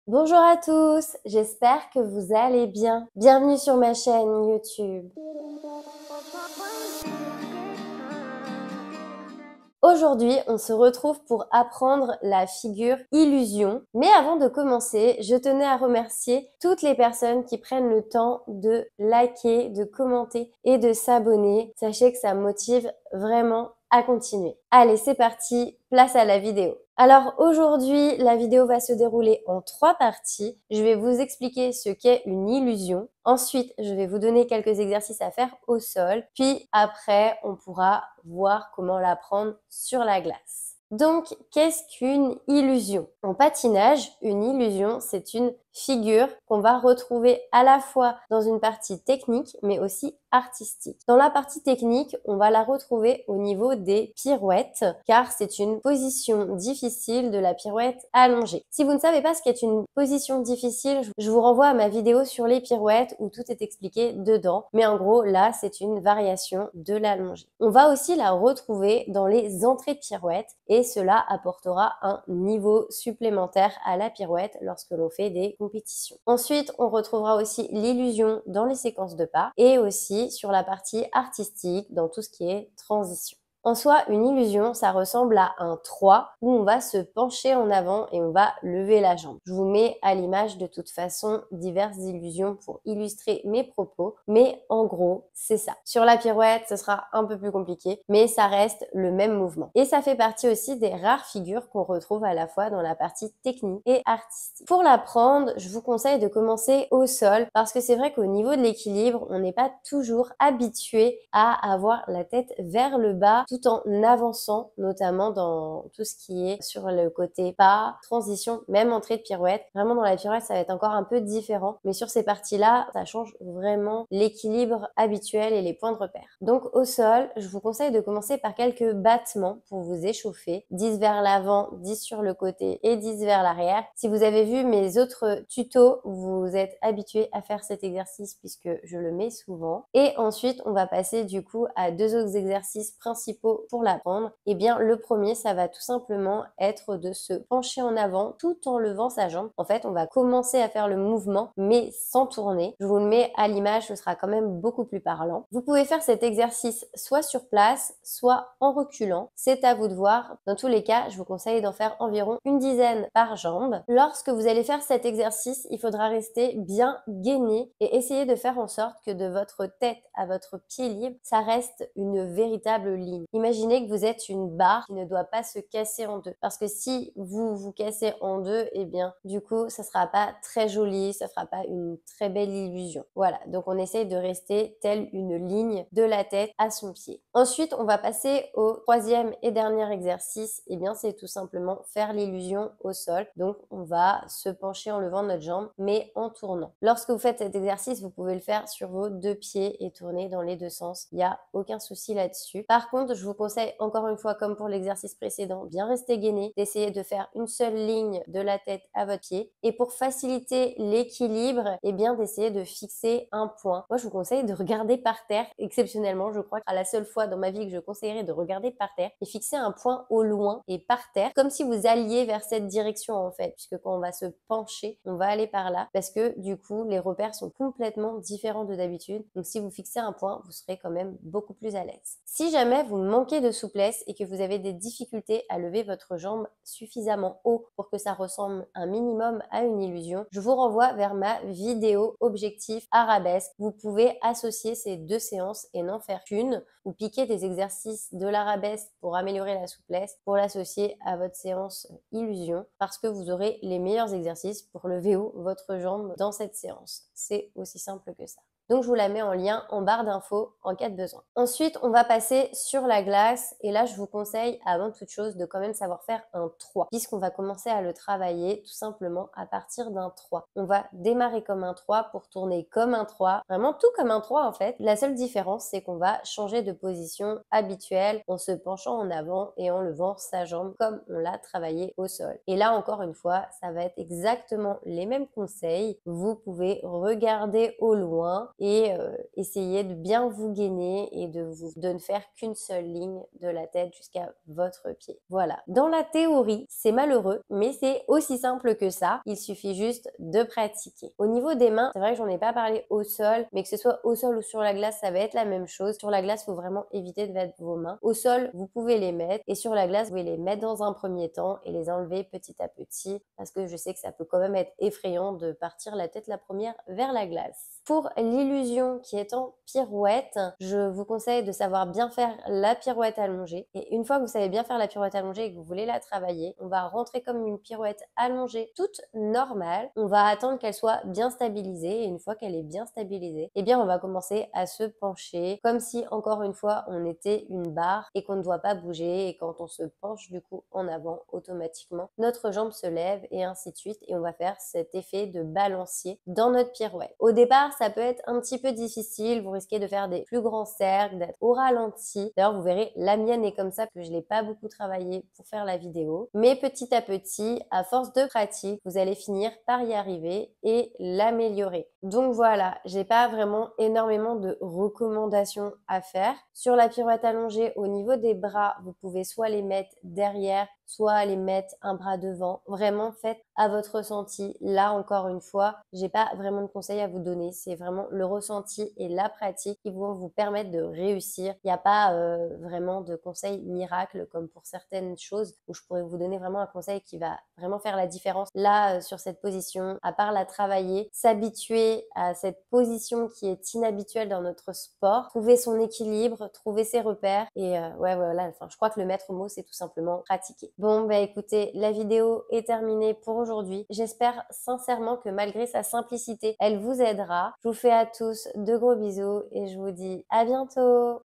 Bonjour à tous, j'espère que vous allez bien. Bienvenue sur ma chaîne YouTube. Aujourd'hui, on se retrouve pour apprendre la figure illusion. Mais avant de commencer, je tenais à remercier toutes les personnes qui prennent le temps de liker, de commenter et de s'abonner. Sachez que ça me motive vraiment à continuer. Allez, c'est parti, place à la vidéo. Alors aujourd'hui, la vidéo va se dérouler en 3 parties. Je vais vous expliquer ce qu'est une illusion. Ensuite, je vais vous donner quelques exercices à faire au sol. Puis après, on pourra voir comment l'apprendre sur la glace. Donc, qu'est-ce qu'une illusion? En patinage, une illusion, c'est une figure qu'on va retrouver à la fois dans une partie technique, mais aussi artistique. Dans la partie technique, on va la retrouver au niveau des pirouettes, car c'est une position difficile de la pirouette allongée. Si vous ne savez pas ce qu'est une position difficile, je vous renvoie à ma vidéo sur les pirouettes où tout est expliqué dedans. Mais en gros, là, c'est une variation de l'allongée. On va aussi la retrouver dans les entrées de pirouettes et cela apportera un niveau supplémentaire à la pirouette lorsque l'on fait des compétitions. Ensuite, on retrouvera aussi l'illusion dans les séquences de pas et aussi sur la partie artistique dans tout ce qui est transition. En soi, une illusion, ça ressemble à un 3 où on va se pencher en avant et on va lever la jambe. Je vous mets à l'image de toute façon diverses illusions pour illustrer mes propos, mais en gros, c'est ça. Sur la pirouette, ce sera un peu plus compliqué, mais ça reste le même mouvement. Et ça fait partie aussi des rares figures qu'on retrouve à la fois dans la partie technique et artistique. Pour l'apprendre, je vous conseille de commencer au sol parce que c'est vrai qu'au niveau de l'équilibre, on n'est pas toujours habitué à avoir la tête vers le bas tout en avançant, notamment dans tout ce qui est sur le côté pas, transition, même entrée de pirouette. Vraiment dans la pirouette, ça va être encore un peu différent, mais sur ces parties-là, ça change vraiment l'équilibre habituel et les points de repère. Donc au sol, je vous conseille de commencer par quelques battements pour vous échauffer. 10 vers l'avant, 10 sur le côté et 10 vers l'arrière. Si vous avez vu mes autres tutos, vous êtes habitué à faire cet exercice puisque je le mets souvent. Et ensuite, on va passer du coup à 2 autres exercices principaux pour l'apprendre. Et bien, le premier, ça va tout simplement être de se pencher en avant tout en levant sa jambe. En fait, on va commencer à faire le mouvement, mais sans tourner. Je vous le mets à l'image, ce sera quand même beaucoup plus parlant. Vous pouvez faire cet exercice soit sur place, soit en reculant. C'est à vous de voir. Dans tous les cas, je vous conseille d'en faire environ une dizaine par jambe. Lorsque vous allez faire cet exercice, il faudra rester bien gainé et essayer de faire en sorte que de votre tête à votre pied libre, ça reste une véritable ligne. Imaginez que vous êtes une barre qui ne doit pas se casser en deux. Parce que si vous vous cassez en deux, eh bien, du coup, ça sera pas très joli, ça fera pas une très belle illusion. Voilà. Donc, on essaye de rester telle une ligne de la tête à son pied. Ensuite, on va passer au troisième et dernier exercice. Eh bien, c'est tout simplement faire l'illusion au sol. Donc, on va se pencher en levant notre jambe, mais en tournant. Lorsque vous faites cet exercice, vous pouvez le faire sur vos deux pieds et tourner dans les deux sens. Il n'y a aucun souci là-dessus. Par contre, je vous conseille encore une fois, comme pour l'exercice précédent, bien rester gainé, d'essayer de faire une seule ligne de la tête à votre pied. Et pour faciliter l'équilibre, eh bien, d'essayer de fixer un point. Moi, je vous conseille de regarder par terre. Exceptionnellement, je crois que c'est la seule fois dans ma vie que je conseillerais de regarder par terre et fixer un point au loin et par terre, comme si vous alliez vers cette direction en fait, puisque quand on va se pencher, on va aller par là, parce que du coup, les repères sont complètement différents de d'habitude. Donc, si vous fixez un point, vous serez quand même beaucoup plus à l'aise. Si jamais vous manquez de souplesse et que vous avez des difficultés à lever votre jambe suffisamment haut pour que ça ressemble un minimum à une illusion, je vous renvoie vers ma vidéo objectif arabesque. Vous pouvez associer ces deux séances et n'en faire qu'une ou piquer des exercices de l'arabesque pour améliorer la souplesse pour l'associer à votre séance illusion parce que vous aurez les meilleurs exercices pour lever haut votre jambe dans cette séance. C'est aussi simple que ça. Donc, je vous la mets en lien en barre d'infos en cas de besoin. Ensuite, on va passer sur la glace. Et là, je vous conseille, avant toute chose, de quand même savoir faire un 3, puisqu'on va commencer à le travailler tout simplement à partir d'un 3. On va démarrer comme un 3 pour tourner comme un 3. Vraiment tout comme un 3 en fait. La seule différence, c'est qu'on va changer de position habituelle en se penchant en avant et en levant sa jambe comme on l'a travaillé au sol. Et là, encore une fois, ça va être exactement les mêmes conseils. Vous pouvez regarder au loin et essayez de bien vous gainer et de ne faire qu'une seule ligne de la tête jusqu'à votre pied. Voilà. Dans la théorie, c'est malheureux, mais c'est aussi simple que ça. Il suffit juste de pratiquer. Au niveau des mains, c'est vrai que j'en ai pas parlé au sol, mais que ce soit au sol ou sur la glace, ça va être la même chose. Sur la glace, il faut vraiment éviter de mettre vos mains. Au sol, vous pouvez les mettre et sur la glace, vous pouvez les mettre dans un premier temps et les enlever petit à petit parce que je sais que ça peut quand même être effrayant de partir la tête la première vers la glace. Pour l'illusion qui est en pirouette, je vous conseille de savoir bien faire la pirouette allongée. Et une fois que vous savez bien faire la pirouette allongée et que vous voulez la travailler, on va rentrer comme une pirouette allongée toute normale. On va attendre qu'elle soit bien stabilisée et une fois qu'elle est bien stabilisée, eh bien on va commencer à se pencher comme si encore une fois on était une barre et qu'on ne doit pas bouger et quand on se penche du coup en avant automatiquement, notre jambe se lève et ainsi de suite et on va faire cet effet de balancier dans notre pirouette. Au départ, ça peut être un petit peu difficile, vous risquez de faire des plus grands cercles, d'être au ralenti. D'ailleurs, vous verrez, la mienne est comme ça, que je l'ai pas beaucoup travaillé pour faire la vidéo. Mais petit à petit, à force de pratique, vous allez finir par y arriver et l'améliorer. Donc voilà, j'ai pas vraiment énormément de recommandations à faire. Sur la pirouette allongée, au niveau des bras, vous pouvez soit les mettre derrière, soit les mettre un bras devant. Vraiment, faites à votre ressenti. Là, encore une fois, j'ai pas vraiment de conseils à vous donner. C'est vraiment le ressenti et la pratique qui vont vous permettre de réussir. Il n'y a pas vraiment de conseils miracles comme pour certaines choses où je pourrais vous donner vraiment un conseil qui va vraiment faire la différence. Là, sur cette position, à part la travailler, s'habituer à cette position qui est inhabituelle dans notre sport, trouver son équilibre, trouver ses repères et ouais, voilà. Enfin, je crois que le maître mot, c'est tout simplement pratiquer. Bon, bah écoutez, la vidéo est terminée pour aujourd'hui. J'espère sincèrement que malgré sa simplicité, elle vous aidera. Je vous fais à tous de gros bisous et je vous dis à bientôt.